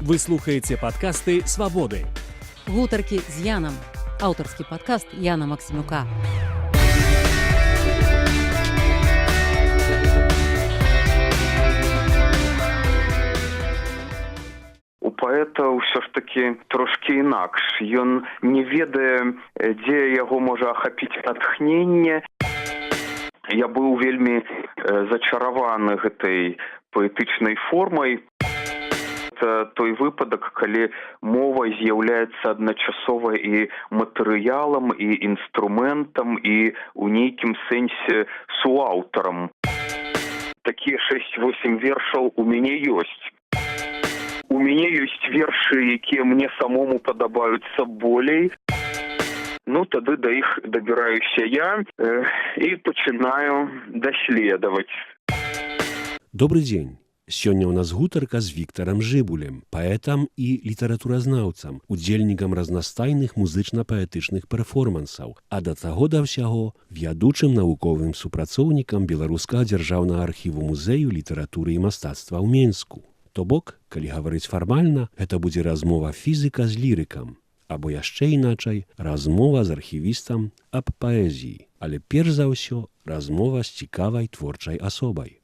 Вы слухаете подкасты «Свободы». Гутаркі з Янам. Аўтарскі падкаст Яна Максімюка. У паэта ўсё ж такі трошкі інакш. Ён не ведае, дзе яго можа ахапіць натхненне. Я быў вельмі зачараваны гэтай паэтычнай формай. Это той выпадак, калі мова з'яўляецца адначасова і матэрыялам, і інструментам, і ў нейкім сэнсе суаўтарам. Такія 6-8 вершаў у мяне ёсць. У мяне ёсць вершы, якія мне самому падабаюцца болей. Тады да іх дабіраюся я і пачынаю даследаваць. Добрый дзень. Сёння ў нас гутарка з Віктарам Жыбулем, паэтам і літаратуразнаўцам, удзельнікам разнастайных музычна-паэтычных перформансаў, а да таго да ўсяго вядучым навуковым супрацоўнікам Беларускага дзяржаўнага архіву музею літаратуры і мастацтва ў Менску. То бок, калі гаварыць фармальна, гэта будзе размова фізіка з лірыкам, або яшчэ іначай, размова з архівістам аб паэзіі, але перш за ўсё размова з цікавай творчай асобай.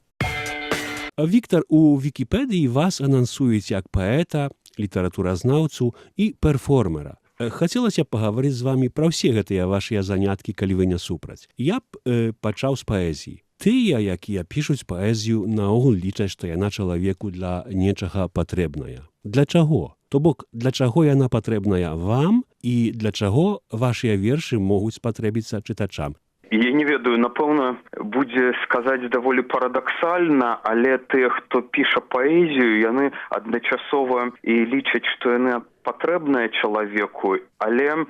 Віктар, у Вікіпедыі вас анансуюць як паэта, літаратуразнаўцу і перформера. Хацелася б пагаварыць з вамі пра ўсе гэтыя вашыя заняткі, калі вы не супраць. Я б пачаў з паэзіі. Тыя, якія пішуць паэзію, наогул лічаць, што яна чалавеку для нечага патрэбная. Для чаго? То бок, для чаго яна патрэбная вам і для чаго вашыя вершы могуць спатрэбіцца чытачам? Я не ведаю, напэўна, будзе сказаць даволі парадаксальна, але тыя, хто піша паэзію, яны адначасова і лічаць, што яны патрэбныя чалавеку, але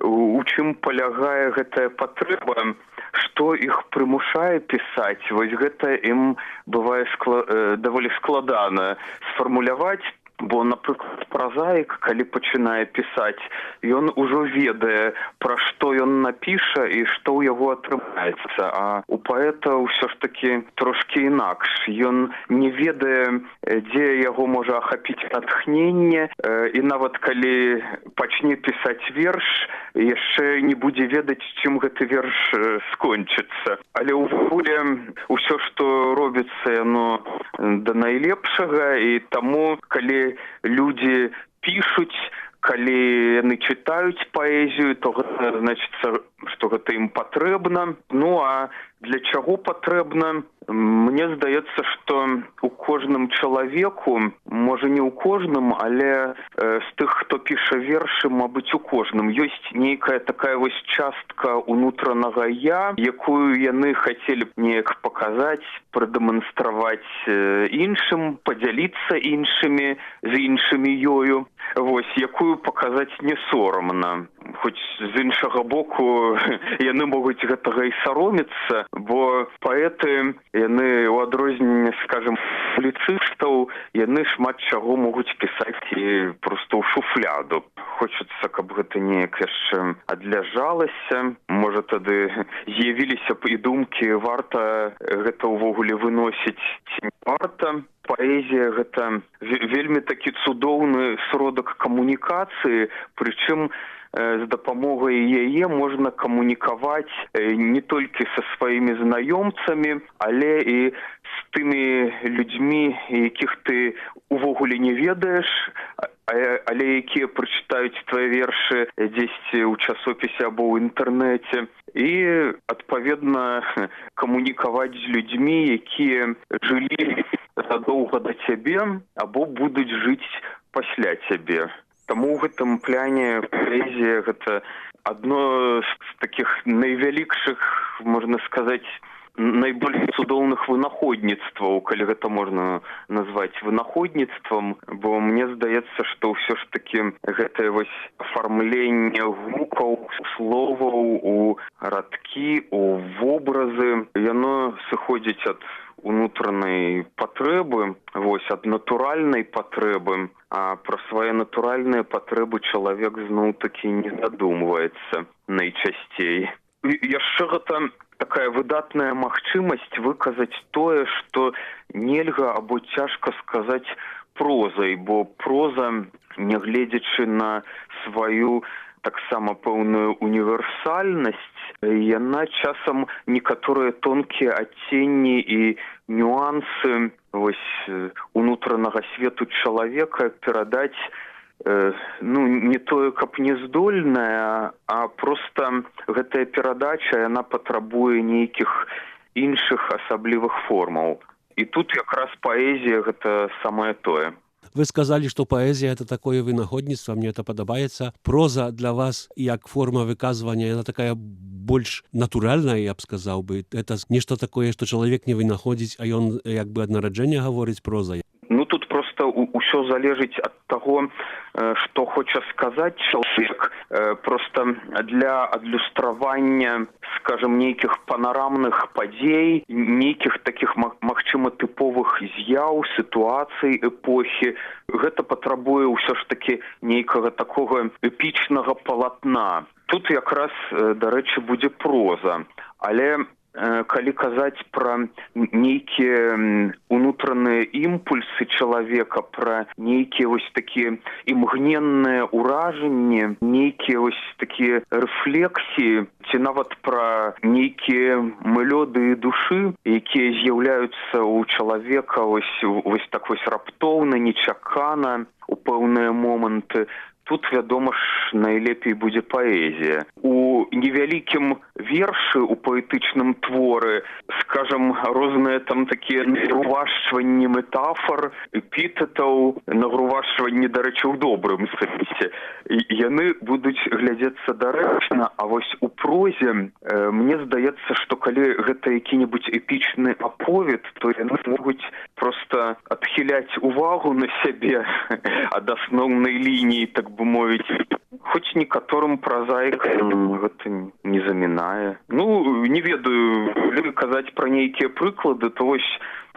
у чым палягае гэтая патрэба, што іх прымушае пісаць, вось гэта ім бывае даволі складана сфармуляваць. Бо, напрыклад, празаік, калі пачынае пісаць, ён ужо ведае, пра што ён напіша і што ў яго атрымаецца. А у паэта ўсё ж такі трошкі інакш. Ён не ведае, дзе яго можа ахапіць натхненне, і нават калі пачне пісаць верш, яшчэ не будзе ведаць, чым гэты верш скончыцца. Але ўвогуле ўсё, што робіцца, яно да найлепшага, і таму, калі людзі пішуць, калі яны чытаюць паэзію, то гэта значыцца, што гэта ім патрэбна. А для чаго патрэбна? Мне здаецца, што у кожным чалавеку, можа не ў кожным, але з тых, хто піша вершы, мабыць, у кожным ёсць нейкая такая вось частка унутранага я, якую яны хацелі б неяк паказаць, прадэманстраваць іншым, падзяліцца іншымі, з іншымі ёю, вось, якую паказаць не сорамна. Хоць з іншага боку яны могуць гэтага і саромецца, бо паэты, яны у адрозненне, скажем, публіцыстаў, яны шмат чаго могуць пісаць і проста ў шуфляду. Хочацца, каб гэта неяк яшчэ адляжалася. Можа, тады з'явіліся б і думкі, варта гэта ўвогуле выносіць ці не варта. Паэзія – гэта вельмі такі цудоўны сродак камунікацыі, прычым з дапамогай яе можна камунікаваць не толькі са сваімі знаёмцамі, але і з тымі людзьмі, якіх ты увогуле не ведаеш, але якія прачытаюць твае вершы дзесьці ў часопісе або ў інтэрнэце. І, адпаведна, камунікаваць з людзьмі, якія жылі задоўга да цябе або будуць жыць пасля цябе. Таму ў гэтым пляне паэзія – гэта адно з такіх найвялікшых, можна сказаць, найбольш цудоўных вынаходніцтваў, калі гэта можна назваць вынаходніцтвам, бо мне здаецца, што ўсё ж такі гэтае вось афармленне гукаў, словаў у радкі, у вобразы, яно сыходзіць ад унутранай патрэбы, вось, ад натуральнай патрэбы, а пра свае натуральныя патрэбы чалавек зноў-такі не задумваецца найчасцей. Яшчэ гэта такая выдатная магчымасць выказаць тое, што нельга або цяжка сказаць прозай, бо проза, нягледзячы на сваю таксама пэўную універсальнасць, яна часам некаторыя тонкія адценні і нюансы унутранага свету чалавека перадаць не тое, каб не здольная, а проста гэтая перадача, яна патрабуе нейкіх іншых асаблівых формаў. І тут якраз паэзія гэта самае тое. Вы сказалі, што паэзія это такое вынаходніцтва, мне это падабаецца. Проза для вас як форма выказвання, яна такая больш натуральная, я б сказаў бы. Это нешта такое, што чалавек не вынаходзіць, а ён як бы ад нараджэння гаворыць прозай. Тут просто ўсё залежыць ад таго, што хоча сказаць чалавек. Просто для адлюстравання, скажем, нейкіх панарамных падзей, нейкіх такіх, магчыма, тыповых з'яў, сітуацый эпохі, гэта патрабуе ўсё ж такі нейкага такога эпічнага палатна. Тут якраз, дарэчы, будзе проза. Але калі казаць пра нейкія унутраныя імпульсы чалавека, пра нейкія такія імгненныя ўражанні, нейкія такія рэфлексіі, ці нават пра нейкія мелодыі душы, якія з'яўляюцца ў чалавека так раптоўна, нечакана, у пэўныя моманты, тут, вядома ж, найлепей будзе паэзія. У невялікім вершы, у паэтычным творы, скажам, розныя там такія нагрувашчванні метафор, эпітэтаў, нагрувашчванні, дарэчы, ў добрым сэнсе. Яны будуць глядзецца дарэчна, а вось у прозе мне здаецца, што калі гэта які-небудзь эпічны аповед, то яны могуць проста адхіляць увагу на сябе ад асноўнай лініі, так бы мовіць. Хоць некаторым празаікам гэта не замінае. Не ведаю, калі казаць пра нейкія прыклады, то вось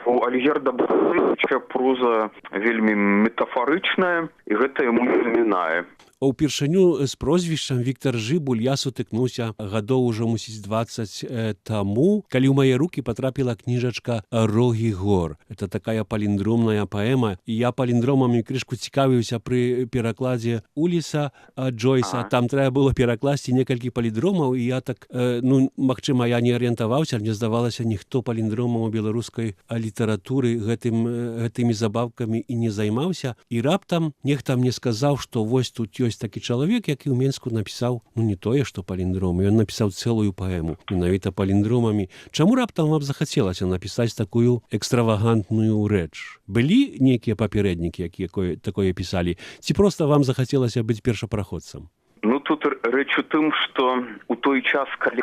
у Альгерда Бразыльча проза вельмі метафарычная, і гэта яму не замінае. Упершыню з прозвішчам Віктар Жыбуль я сутыкнуўся гадоў ужо, мусіць, 20 таму, калі ў мае рукі патрапіла кніжачка «Рогі гор». Это такая паліндромная паэма, і я паліндромамі крышку цікавіўся пры перакладзе Уліса Джойса. Там трэба было перакласці некалькі паліндромаў, і я так, магчыма, я не арыентаваўся, мне здавалася, ніхто паліндромам у беларускай літаратуры гэтымі забавкамі і не займаўся. І раптам нехта мне сказаў, што вось тут ёсць такі чалавек, які ў Менску напісаў, не тое, што паліндромы, ён напісаў цэлую паэму, менавіта паліндромамі. Чаму раптам вам захацелася напісаць такую экстравагантную рэч? Былі нейкія папярэднікі, якія такое пісалі? Ці проста вам захацелася быць першапраходцам? Тут рэч у тым, што у той час, калі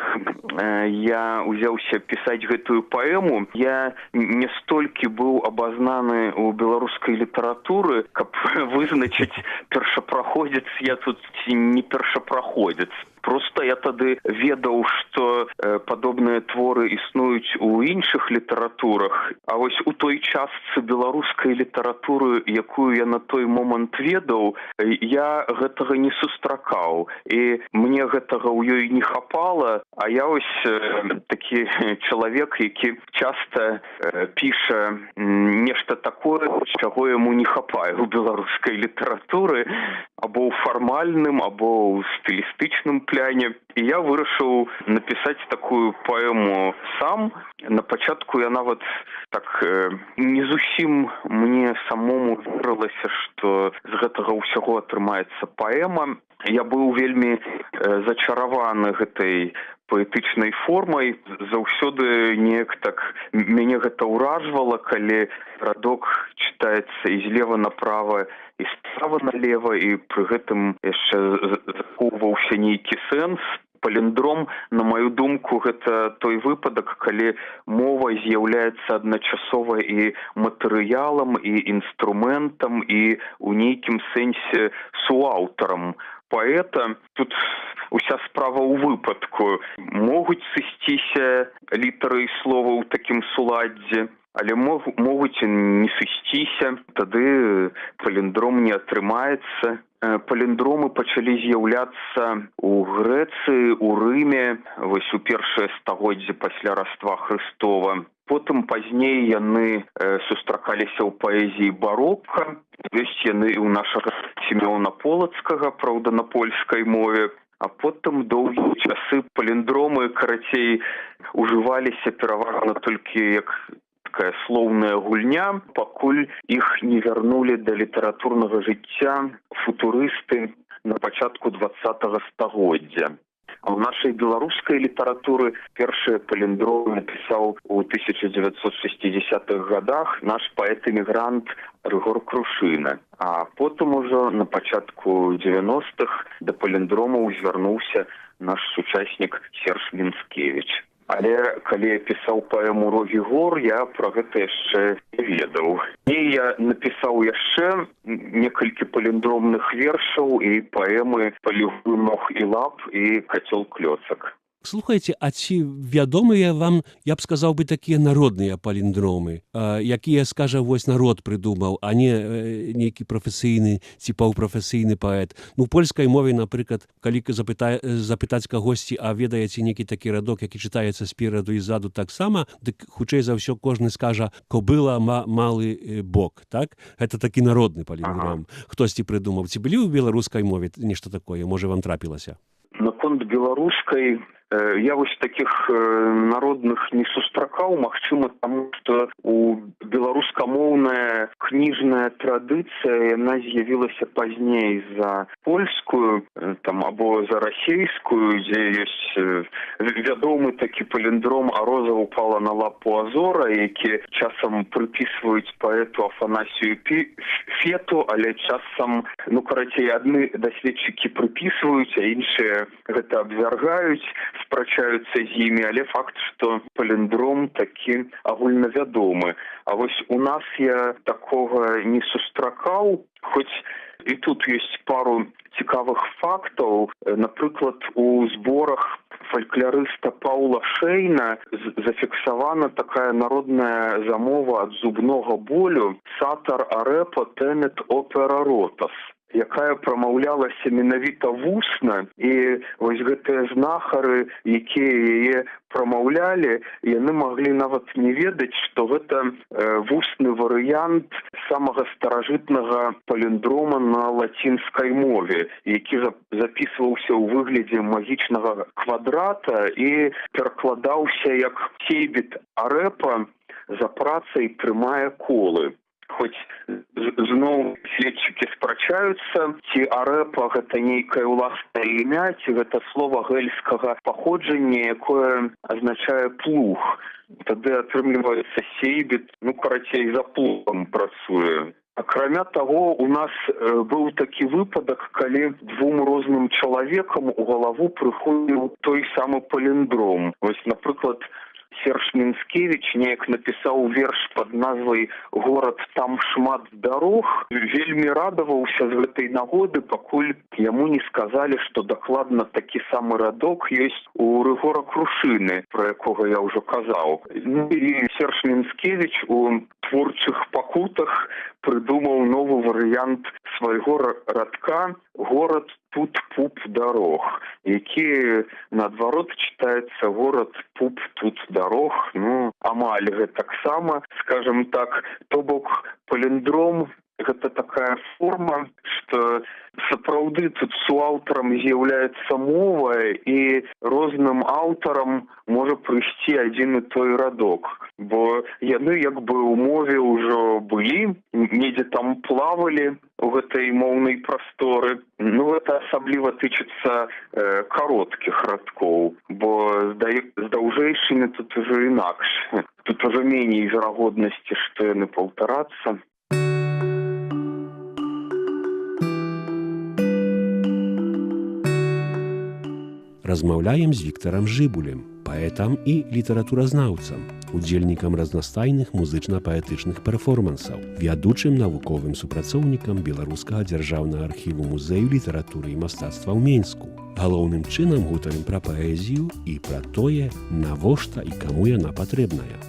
я ўзяўся пісаць гэтую паэму, я не столькі быў абазнаны ў беларускай літаратуры, каб вызначыць, першапраходзец я тут ці не першапраходзец. Просто я тады ведаў, што падобныя творы існуюць у іншых літаратурах, а вось у той частцы беларускай літаратуры, якую я на той момант ведаў, я гэтага не сустракаў. І мне гэтага ў ёй не хапала, а я вось такі чалавек, які часта піша нешта такое, чаго яму не хапае ў беларускай літаратуры, або ў фармальным, або ў стылістычным пляне. І я вырашыў напісаць такую паэму сам. На пачатку я нават так не зусім мне самому верылася, што з гэтага ўсяго атрымаецца паэма. Я быў вельмі зачараваны гэтай паэтычнай формай. Заўсёды неяк так мяне гэта ўражвала, калі радок чытаецца і злева направа, і справа налева, і пры гэтым яшчэ захоўваўся нейкі сэнс. Паліндром, на маю думку, гэта той выпадак, калі мова з'яўляецца адначасова і матэрыялам, і інструментам, і ў нейкім сэнсе суаўтарам паэта. Тут уся справа ў выпадку. Могуць сысціся літары і слова ў такім суладдзі, але могуць не сысціся, тады паліндром не атрымаецца. Паліндромы пачалі з'яўляцца ў Грэцыі, у Рыме, вось у першае стагоддзе пасля Раства Хрыстова. Потым пазней яны сустракаліся ў паэзіі барока. Ёсць яны і ў нашага Сімеона Полацкага, праўда, на польскай мове. А потым доўгія часы паліндромы, карацей, ужываліся пераважна толькі як такая слоўная гульня, пакуль іх не вярнулі да літаратурнага жыцця футурысты на пачатку 20-го стагоддзя. А ў нашай беларускай літаратуры першыя паліндромы напісаў у 1960-х годах наш паэт-эмігрант Рыгор Крушына. А потым ужо на пачатку 90-х да паліндромаў звярнуўся наш сучаснік Серж Мінскевіч. Але калі я пісаў паэму «Рогі гор», я пра гэта яшчэ не ведаў. І я напісаў яшчэ некалькі паліндромных вершаў і паэмы «Палюгу ног і лап» і «Кацёл клёцак». Слухайце, а ці вядомыя вам, я б сказаў бы, такія народныя паліндромы, якія, скажа, вось народ прыдумаў, а не нейкі прафесійны ці паўпрафесійны паэт. Ну, у польскай мове, напрыклад, калі запытаць кагосьці, а ведаеце нейкі такі радок, які чытаецца спераду і ззаду таксама, дык хутчэй за ўсё кожны скажа «кобыла малы бок», так? Гэта такі народны паліндром. Хтосьці прыдумаў. Ці былі ў беларускай мове нешта такое? Можа, вам трапілася? Наконт беларускай я вось такіх народных не сустракаў, магчыма, таму што у беларускамоўная кніжная традыцыя, яна з'явілася пазней за польскую, там, або за расейскую, дзе ёсць вядомы такі паліндром «А роза упала на лапу азора», які часам прыпісваюць паэту Афанасію Фету, але часам, ну, карацей, адны даследчыкі прыпісваюць, а іншыя гэта абвяргаюць, спрачаюцца з імі, але факт, што паліндром такі агульнавядомы. А вось у нас я такога не сустракаў, хоць і тут ёсць пару цікавых фактаў. Напрыклад, у зборах фальклорыста Паўла Шэйна зафіксавана такая народная замова ад зубнога болю «Сатар арэпа тенет опера ротас», якая прамаўлялася менавіта вусна, і вось гэтыя знахары, якія яе прамаўлялі, яны маглі нават не ведаць, што гэта вусны варыянт самага старажытнага паліндрома на лацінскай мове, які запісваўся ў выглядзе магічнага квадрата і перакладаўся як «Сейбіт арэпа за працай трымае колы». Хоць зноў следчыкі спрачаюцца, ці арэпа гэта нейкае ўласнае імя, ці гэта слова гэльскага паходжання, якое азначае плуг. Тады атрымліваецца сейбіт, ну, карацей, за плугам працуе. Акрамя таго, у нас быў такі выпадак, калі двум розным чалавекам у галаву прыходзіў той самы паліндром. Вось, напрыклад, Серж Мінскевіч неяк напісаў верш пад назвай «Горад, там шмат дарог». Вельмі радаваўся з гэтай нагоды, пакуль яму не сказалі, што дакладна такі самы радок ёсць у Рыгора Крушыны, пра якога я ўжо казаў. Ну і Серж Мінскевіч у творчых пакутах прыдумаў новы варыянт свайго радка «Горад, тут пуп дарог», які наадварот чытаецца «Горад, пуп, тут дарог». Ну, амаль гэтаксама, скажем так, то бок паліндром гэта такая форма, што сапраўды тут суаўтарам з'яўляецца мова, і розным аўтарам можа прыйсці адзін і той радок, бо яны як бы ў мове ўжо былі, недзе там плавалі у гэтай моўнай прасторы. Ну, гэта асабліва тычыцца кароткіх радкоў, бо з даўжэйшымі тут ужо інакш. Тут ужо меней верагоднасці, што яны паўтарацца. Размаўляем з Віктарам Жыбулем, паэтам і літаратуразнаўцам, удзельнікам разнастайных музычна-паэтычных перформансаў, вядучым навуковым супрацоўнікам Беларускага дзяржаўнага архіву музею літаратуры і мастацтва ў Менску. Галоўным чынам гутарым пра паэзію і пра тое, навошта і каму яна патрэбная.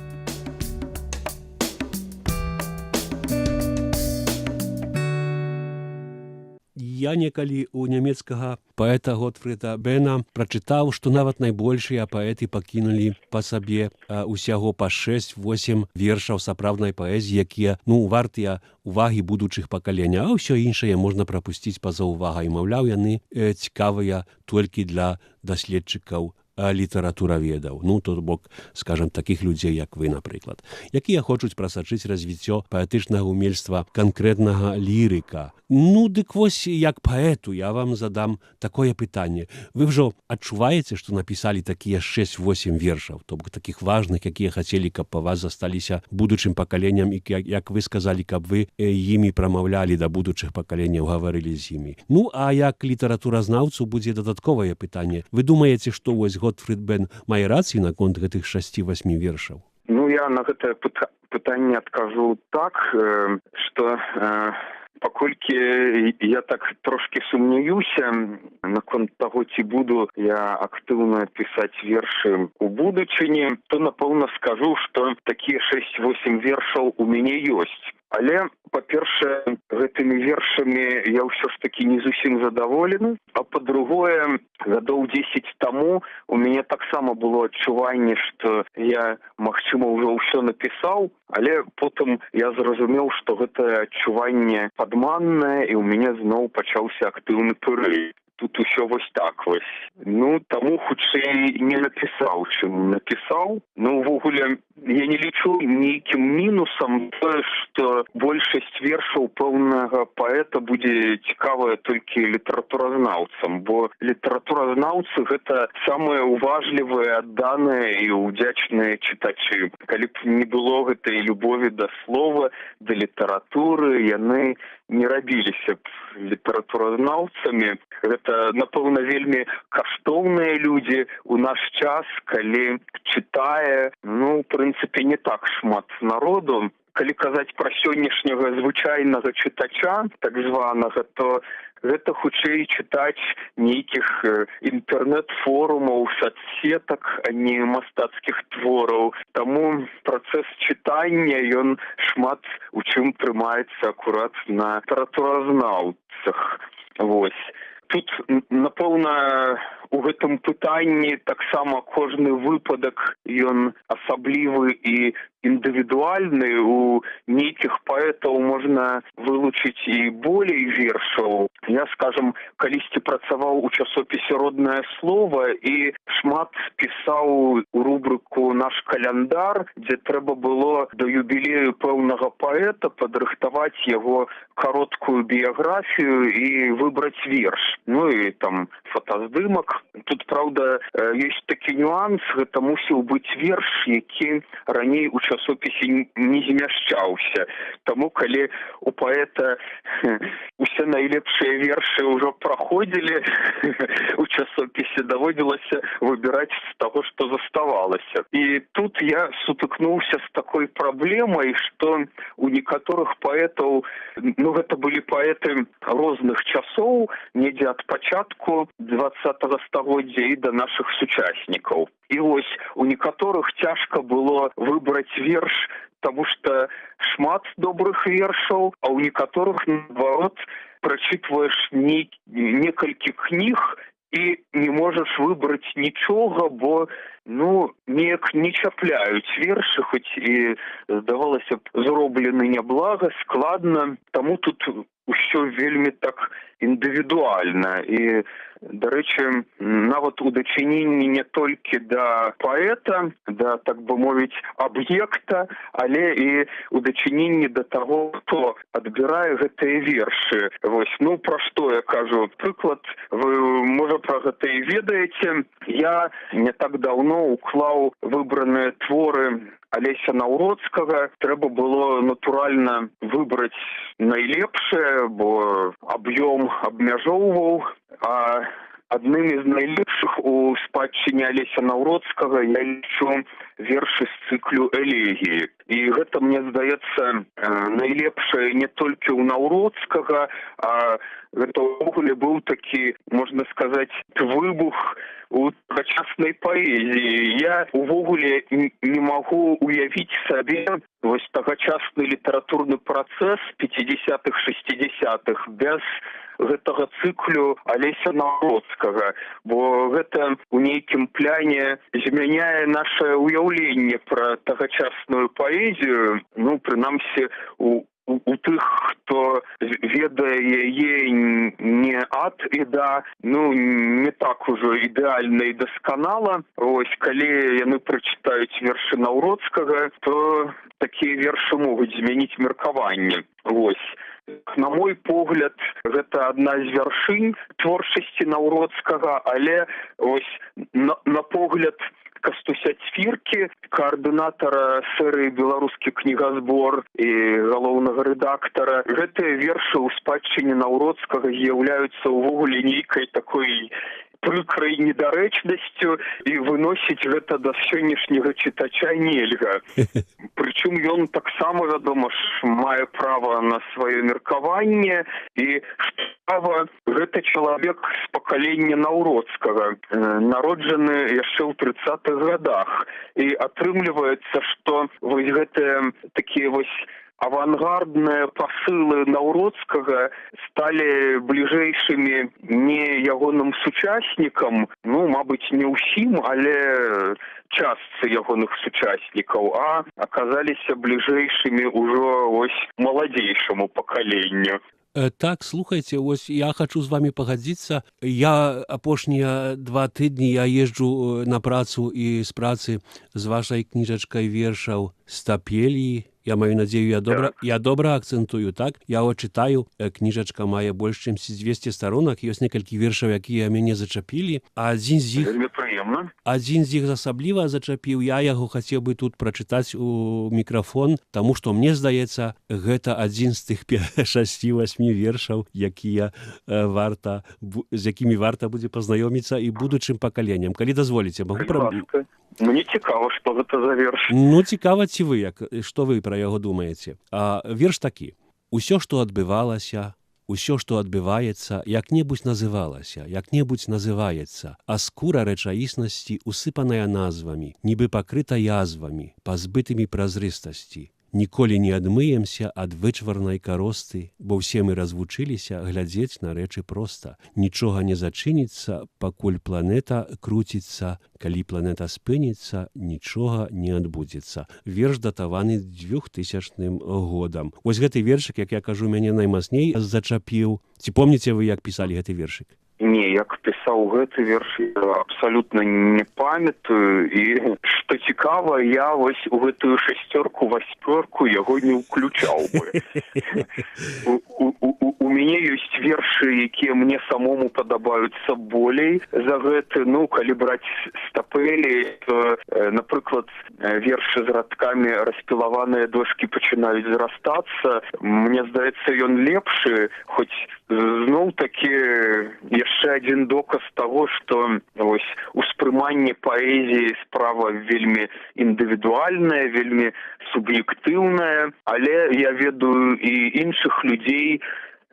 я некалі у нямецкага паэта Готфріда Бена прачытаў, што нават найбольшыя паэты пакінулі па сабе усяго па 6-8 вершаў сапраўднай паэзіі, якія вартыя увагі будучых пакаленняў, а ўсё іншае можна прапусціць па-за увагай. Маўляў, яны цікавыя толькі для даследчыкаў літаратураведаў. То бок, скажам, такіх людзей, як вы, напрыклад, якія хочуць прасачыць развіццё паэтычнага ўмельства канкрэтнага лірыка. Дык вось, як паэту я вам задам такое пытанне. Вы ўжо адчуваеце, што напісалі такія 6-8 вершаў, то бок такіх важных, якія хацелі, каб па вас засталіся будучым пакаленням, і, як вы сказалі, каб вы імі прамаўлялі да будучых пакаленняў, гаварылі з імі. А як літаратуразнаўцу будзе дадатковае пытанне. Вы думаеце, што вось Готфрід Бен мае рацыю наконт гэтых 6-8 вершаў? Я на гэтае пытанне адкажу так, што паколькі я так трошки сумнююся наконт таго, ці буду я актыўна пісаць вершы у будучыні, то напэўна скажу, што такія 6-8 вершаў у мяне ёсць. Але, па-першае, гэтымі вершамі я ўсё ж такі не зусім задаволены, а па-другое, гадоў 10 таму у мяне таксама было адчуванне, што я, магчыма, ўжо ўсё напісаў, але потым я зразумеў, што гэтае адчуванне падманнае, і ў мяне зноў пачаўся актыўны перыяд. Тут усё вось так вось. Таму хутчэй не напісаў, чым напісаў. Увогуле, я не лічу нейкім мінусам тое, што большасць вершаў пэўнага паэта будзе цікавая толькі літаратуразнаўцам, бо літаратуразнаўцы — гэта самыя уважлівыя, адданыя і ўдзячныя чытачы. Калі б не было гэтай любові да слова, да літаратуры, яны не рабіліся б літаратуразнаўцамі. Гэта, напэўна, вельмі каштоўныя людзі ў наш час, калі чытае, в прынцыпе, не так шмат народу. Калі казаць пра сённяшняга звычайнага чытача, так званага, то гэта хутчэй чытач нейкіх інтэрнэт-форумаў, соцсетак, а не мастацкіх твораў. Таму працэс чытання, ён шмат у чым трымаецца акурат на літаратуразнаўцах. Вось. Тут, напэўна, у гэтым пытанні таксама кожны выпадак, ён асаблівы і індывідуальны. У нейкіх паэтаў можна вылучыць і болей вершаў. Я, скажам, калісьці працаваў у часопісе «Роднае слово» і шмат пісаў у рубрыку «Наш каляндар», дзе трэба было да юбілею пэўнага паэта падрыхтаваць яго кароткую біяграфію і выбраць верш. І там фотаздымак. Тут, праўда, ёсць такі нюанс, гэта мусіў быць верш, які раней у часопісе не змяшчаўся. Таму, калі у паэта усе найлепшыя вершы ўжо праходзілі у часопісе, даводзілася выбіраць з таго, што заставалася. І тут я сутыкнуўся з такой праблемай, што у некаторых паэтаў, гэта былі паэты розных часоў, недзе ад пачатку 20-го стагоддзя і да нашых сучаснікаў. І вось у некаторых цяжка было выбраць верш, таму што шмат добрых вершаў, а ў некаторых, наадварот, прачытваеш некалькі кніг і не можаш выбраць нічога, бо неяк не чапляюць вершы, хоць і, здавалася б, зроблены няблага, складна. Таму тут усё вельмі так індывідуальна. І, дарэчы, нават у дачыненні не толькі да паэта, да, так бы мовіць, аб'екта, але і у дачыненні да таго, хто адбірае гэтыя вершы. Вось, пра што я кажу. Прыклад, вы, можа, пра гэта і ведаеце. Я не так даўно уклаў выбраныя творы Алеся Наўродскага. Трэба было, натуральна, выбраць найлепшае, бо аб'ём абмяжоўваў, а адным з найлепшых у спадчыне Алеся Наўродскага я лічу вершы з цыклю «Элегіі». І гэта, мне здаецца, найлепшае не толькі ў Наўродскага, а гэта ўвогуле быў такі, можна сказаць, выбух у тагачаснай паэзіі. Я увогуле не магу уявіць сабе вось тагачасны літаратурны працэс 50-х, 60-х без гэтага цыклю Алеся Наўродскага, бо гэта ў нейкім пляне змяняе наше ўяўленне пра тагачасную паэзію, ну, прынамсі, у тых, хто ведае яе не ад і да, ну, не так ужо ідэальна і дасканала. Ось, калі яны прачытаюць вершы Наўродскага, то такія вершы могуць змяніць меркаванне. Ось. На мой погляд, гэта адна з вяршынь творчасці Наўродскага, але ось на погляд Кастуся Цвіркі, коаардынатара серыі «Беларускі кнігазбор» і галоўнага рэдактара, гэтыя вершы ў спадчыне Наўродскага з'яўляюцца ўвогуле нейкай такой прыкрай недарэчнасцю, і выносіць гэта да сённяшняга чытача нельга. Прычым ён таксама, вядома ж, мае права на сваё меркаванне, і права гэта чалавек з пакалення Наўродскага, народжаны яшчэ ў 30-х гадах. І атрымліваецца, што вось гэтыя такія вось авангардныя пасылы Наўродскага сталі бліжэйшымі не ягоным сучаснікам, ну, мабыць, не ўсім, але частцы ягоных сучаснікаў, а аказаліся бліжэйшымі ўжо вось маладзейшаму пакаленню. Так, слухайте, ось я хочу з вами пагадзіцца. Я апошнія 2 тыдні я езджу на працу і з працы з вашай кніжачкай вершаў «Стапелі». Я маю надзею, я добра акцэнтую, так? Я его читаю, кніжачка мае больш чым 200 сторонак, ёсць некалькі вершаў, якія мяне зачапілі, а адзін з іх асабліва зачапіў. Я яго хацеў бы тут прачытаць у мікрафон, таму што мне здаецца, гэта адзін з тых 6-8 вершаў, з якімі варта будзе пазнаёміцца і будучым пакаленнем. Калі дазволіце, магу Мне цікава, што гэта за верш. Ну, цікава ці вы, што вы пра яго думаеце. Верш такі. Усё, што адбывалася, усё, што адбываецца, як-небудзь называлася, як-небудзь называецца, а скура рэчаіснасці усыпаная назвамі, нібы пакрыта язвамі, пазбытымі празрыстасці. Ніколі не адмыемся ад вычварнай каросты, бо ўсе мы развучыліся глядзець на рэчы проста. Нічога не зачыніцца, пакуль планета круціцца, калі планета спыніцца, нічога не адбудзецца. Верш датаваны 2000 годам. Вось гэты вершык, як я кажу, мяне наймацней зачапіў. Ці помніце вы, як пісалі гэты вершык? Не, як пісаў гэты верш, абсалютна не памятаю, і што цікава, я вось у гэтую 6-8 яго не ўключаў бы. У мяне ёсць вершы, якія мне самому падабаюцца болей за гэты. Ну, калі браць «Стапелі», то, напрыклад, вершы з радкамі «Распілаваныя дошкі пачынаюць зрастацца». Мне здаецца, ён лепшы, хоць зноў-такі яшчэ адзін доказ таго, што ось успрыманне паэзіі справа вельмі індывідуальная, вельмі суб'ектыўная, але я ведаю і іншых людзей,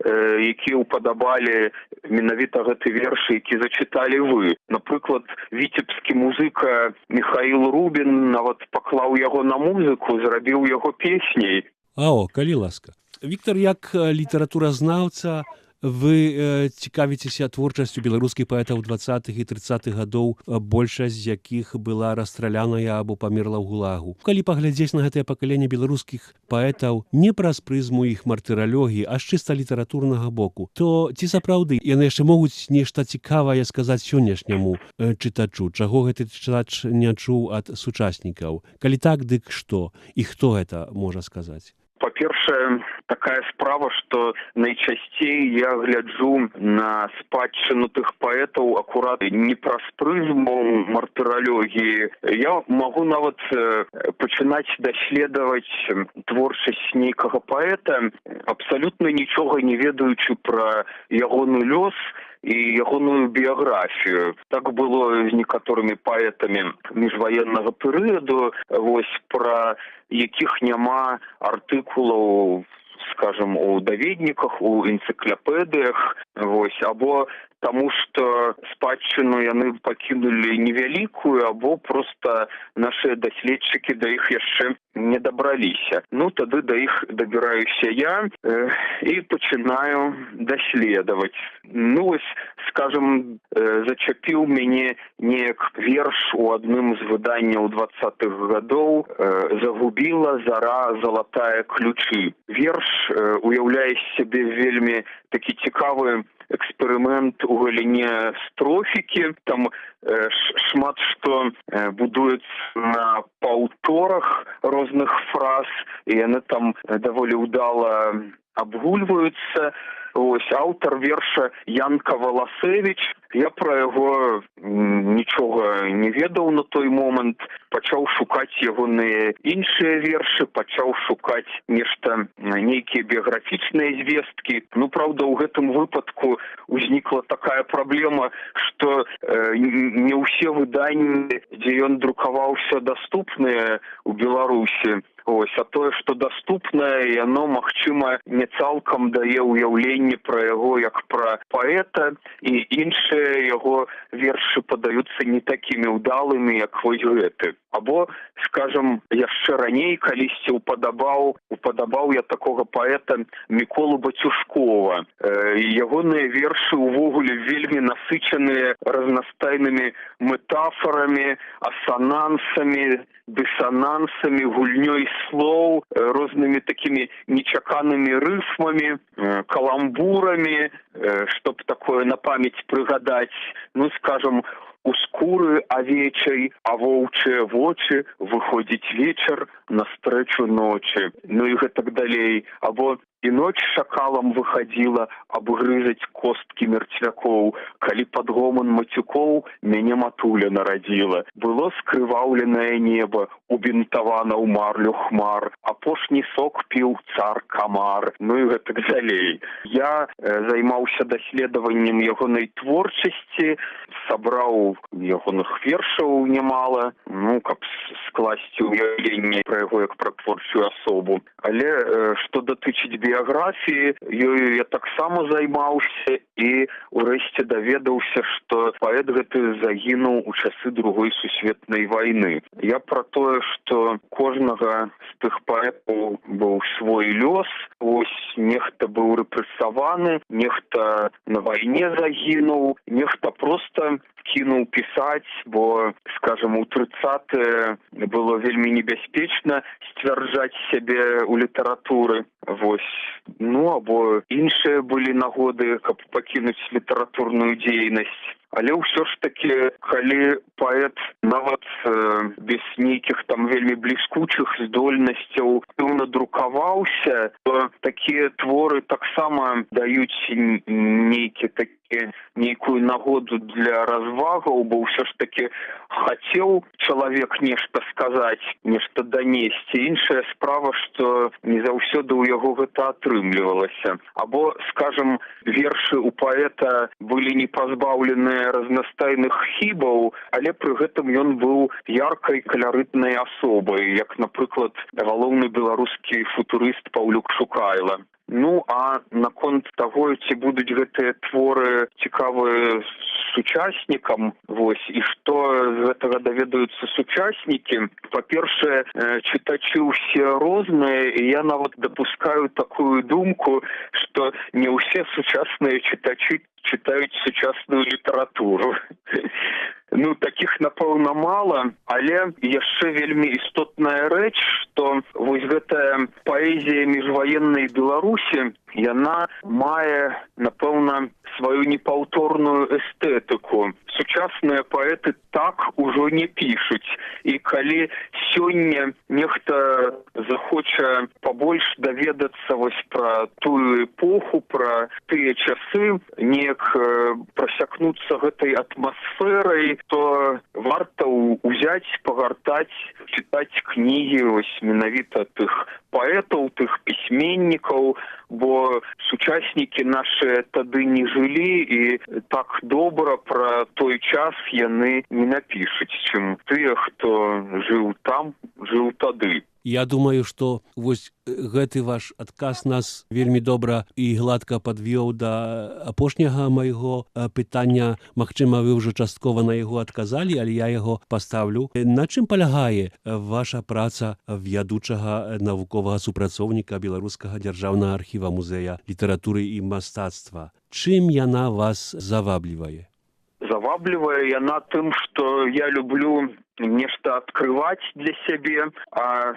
якія ўпадабалі менавіта гэты верш, які зачыталі вы. Напрыклад, віцебскі музыка Михаил Рубін нават паклаў яго на музыку, зрабіў яго песняй. Калі ласка. Віктор, як літаратуразнаўца, вы цікавіцеся творчасцю беларускіх паэтаў 20-х і 30-х гадоў, большасць з якіх была расстраляная або памерла ў гулагу. Калі паглядзець на гэтае пакаленне беларускіх паэтаў не праз прызму іх мартыралогіі, а з чыста літаратурнага боку, то ці сапраўды яны яшчэ могуць нешта цікавае сказаць сённяшняму чытачу, чаго гэты чытач не чуў ад сучаснікаў? Калі так, дык што? І хто гэта можа сказаць? Па-першае, такая справа, што найчасцей я гляджу на спадчыну тых паэтаў акурат не праз прызму мартыралогіі. Я магу нават пачынаць даследаваць творчасць нейкага паэта, абсалютна нічога не ведаючы пра ягоны лёс і ягоную біяграфію. Так было з некаторымі паэтамі міжваеннага перыяду, вось пра якіх няма артыкулаў, скажем, у даведніках, у энцыклапедыях, вось, або таму што спадчыну яны пакінулі невялікую, або проста нашыя даследчыкі да іх яшчэ не дабраліся. Ну, тады да іх дабіраюся я і пачынаю даследаваць. Ну, вось, скажем, зачапіў мяне неяк верш у адным з выданняў 20-х гадоў «Загубіла зара залатая ключы». Верш уяўляе сябе вельмі такі цікавы эксперымент у галіне строфікі. Там шмат што будуецца на паўторах розных фраз, і яны там даволі ўдала абгульваюцца. Ось, аўтар верша Янка Валасевіч. Я пра яго нічога не ведаў на той момант. Пачаў шукаць ягоныя іншыя вершы, пачаў шукаць нешта, нейкія біяграфічныя звесткі. Ну, праўда, у гэтым выпадку узнікла такая праблема, што не ўсе выданні, дзе ён друкаваўся, даступныя ў Беларусі. Ось, а тое, што даступнае, яно, магчыма, не цалкам дае ўяўленне пра яго як пра паэта, і іншыя яго вершы падаюцца не такімі ўдалымі, як вось гэты. Або, скажам, яшчэ раней калісьці упадабаў я такога паэта Міколу Бацюшкова. Ягоныя вершы ўвогуле вельмі насычаныя разнастайнымі метафорамі, асанансамі, дысанансамі, гульнёй слоў, рознымі такімі нечаканымі рыфмамі, каламбурамі, чтоб такое на памяць прыгадаць. Ну, скажам, у скуры авечай, а воўчыя вочы, выходзіць вечар настрэчу ночы. Ну і гэтак далей. Або і ноч шакалам выхадзіла абгрызаць косткі мерцвякоў, калі пад гоман мацюкоў мяне матуля нарадзіла. Было скрываўленае неба, убінтавана ў марлю хмар, апошні сок піў цар камар. Ну і гэтак далей. Я займаўся даследаваннем ягонай творчасці, сабраў ягоных вершаў нямала, ну, каб скласці ўяўленне пра яго як пра творчую асобу. Але што датычыць біяграфіі, ёю я таксама займаўся і ўрэшце даведаўся, што паэт гэты загінуў у часы Другой сусветнай вайны. Я пра тое, што кожнага з тых паэтаў быў свой лёс. Вось нехта быў рэпрэсаваны, нехта на вайне загінуў, нехта проста кінуў пісаць, бо, скажам, у 30-е было вельмі небяспечна сцвярджаць сябе ў літаратуры. Вось. Ну, або іншыя былі нагоды, каб пакінуць літаратурную дзейнасць. Але ўсё ж такі, калі паэт нават без нейкіх там вельмі бліскучых здольнасцяў актыўна друкаваўся, то такія творы таксама даюць нейкую нагоду для развагаў, бо ўсё ж такі хацеў чалавек нешта сказаць, нешта данесці. Іншая справа, што не заўсёды ў яго гэта атрымлівалася. Або, скажам, вершы ў паэта былі не пазбаўленыя разнастайных хібаў, але пры гэтым ён быў яркай каларытнай асобай, як, напрыклад, галоўны беларускі футурыст Паўлюк Шукайла. Ну, а наконт таго, ці будуць гэтыя творы цікавыя сучаснікам, вось, і што з гэтага даведаюцца сучаснікі. Па-першае, чытачы ўсе розныя, і я нават дапускаю такую думку, што не ўсе сучасныя чытачы чытаюць сучасную літаратуру. Ну, такіх, напэўна, мала, але яшчэ вельмі істотная рэч, што вось гэтая паэзія міжваеннай Беларусі, яна мае, напэўна, сваю непаўторную эстэтыку. Сучасныя паэты так ужо не пішуць. І калі сёння нехта захоча пабольш даведацца вось пра тую эпоху, пра тыя часы, неяк прасякнуцца гэтай атмасферай, то варта ўзяць, пагартаць, чытаць кнігі вось менавіта тых паэтаў, тых пісьменнікаў, бо сучаснікі нашы тады не жылі, і так добра пра той час яны не напішуць, чым тыя, хто жыў там, жыў тады. Я думаю, што вось гэты ваш адказ нас вельмі добра і гладка падвёў да апошняга майго пытання. Магчыма, вы ўжо часткова на яго адказалі, але я яго пастаўлю. На чым палягае ваша праца вядучага навуковага супрацоўніка Беларускага дзяржаўнага архіва музея літаратуры і мастацтва? Чым яна вас заваблівае? Заваблівае яна тым, што я люблю нешта адкрываць для сябе, а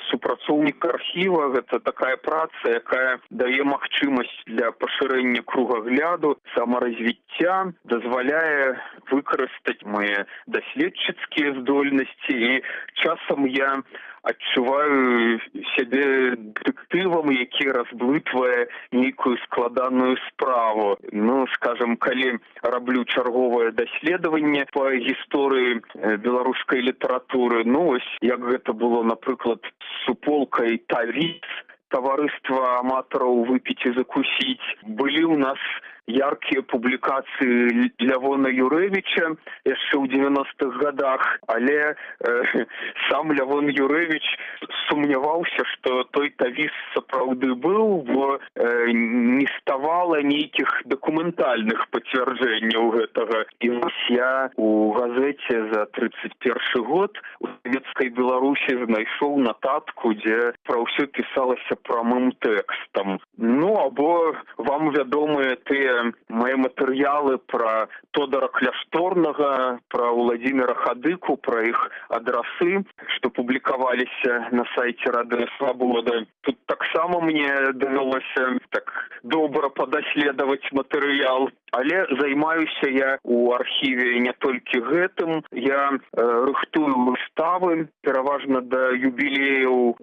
супрацоўнік архіва – гэта такая праца, якая дае магчымасць для пашырэння кругагляду, самаразвіцця, дазваляе выкарыстаць мае даследчыцкія здольнасці, і часам я адчуваю сябе дэтэктывам, які разблытвае нейкую складаную справу. Ну, скажем, калі раблю чарговае даследаванне па гісторыі беларускай літаратуры, ну, ось, як гэта было, напрыклад, з суполкай «Тавіц», таварыства аматараў выпіць і закусіць. Былі ў нас яркія публікацыі Лявона Юрэвіча яшчэ ў 90-х гадах, але сам Лявон Юрэвіч сумняваўся, што той тавіс сапраўды быў, бо не ставала нейкіх дакументальных пацвярджэнняў гэтага. І вось я у газеце за 31 год у Савецкай Беларусі знайшоў нататку, дзе пра ўсё пісалася прамым тэкстам. Ну, або вам вядомыя тыя мае матэрыялы пра Тодара Кляшторнага, пра Владзіміра Хадыку, пра іх адрасы, што публікаваліся на сайце Радыё Свабода. Тут таксама мне давялося так добра падаследаваць матэрыял. Але займаюся я у архіве не толькі гэтым. Я рыхтую выставы, пераважна да юбілеяў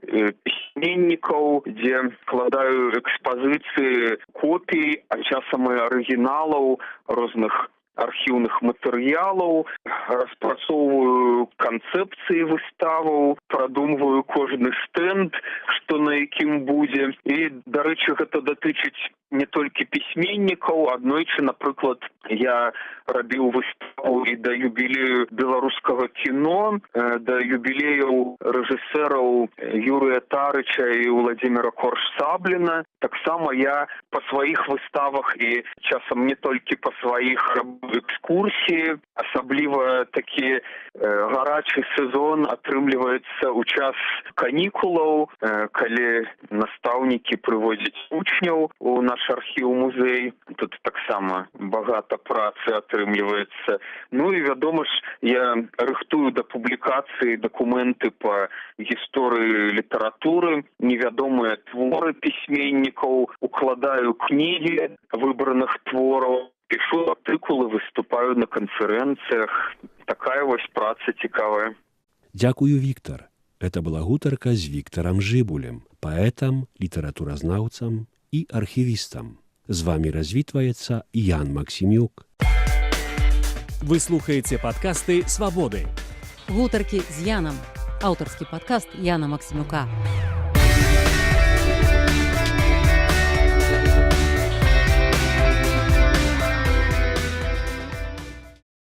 пісьменнікаў, дзе складаю экспазіцыі копій, а часам і арыгіналаў розных архіўных матэрыялаў, распрацоўваю канцэпцыі выставаў, прадумваю кожны стэнд, што на якім будзе. І, дарэчы, гэта датычыць не толькі пісьменнікаў. Аднойчы, напрыклад, я рабіў выставу і да юбілею беларускага кіно, да юбілеяў рэжысэраў Юрыя Тарыча і Владзіміра Корж-Сабліна. Таксама я па сваіх выставах і часам не толькі па сваіх экскурсіі, асабліва такі гарачы сезон атрымліваецца ў час канікулаў, калі настаўнікі прыводзяць вучняў у наш архіў-музей. Тут таксама багата працы атрымліваецца. Ну і, вядома ж, я рыхтую да публікацыі дакументы па гісторыі літаратуры, невядомыя творы пісьменнікаў, укладаю кнігі выбраных твораў, пишу артыкулы, выступаю на канферэнцыях. Такая вось праца цікавая. Дзякую, Віктар. Это была гутарка з Віктарам Жыбулем, паэтам, літаратуразнаўцам і архівістам. З вамі развітваецца Ян Максімюк. Вы слухаеце падкасты «Свабоды». Гутаркі з Янам. Аўтарскі падкаст Яна Максімюка.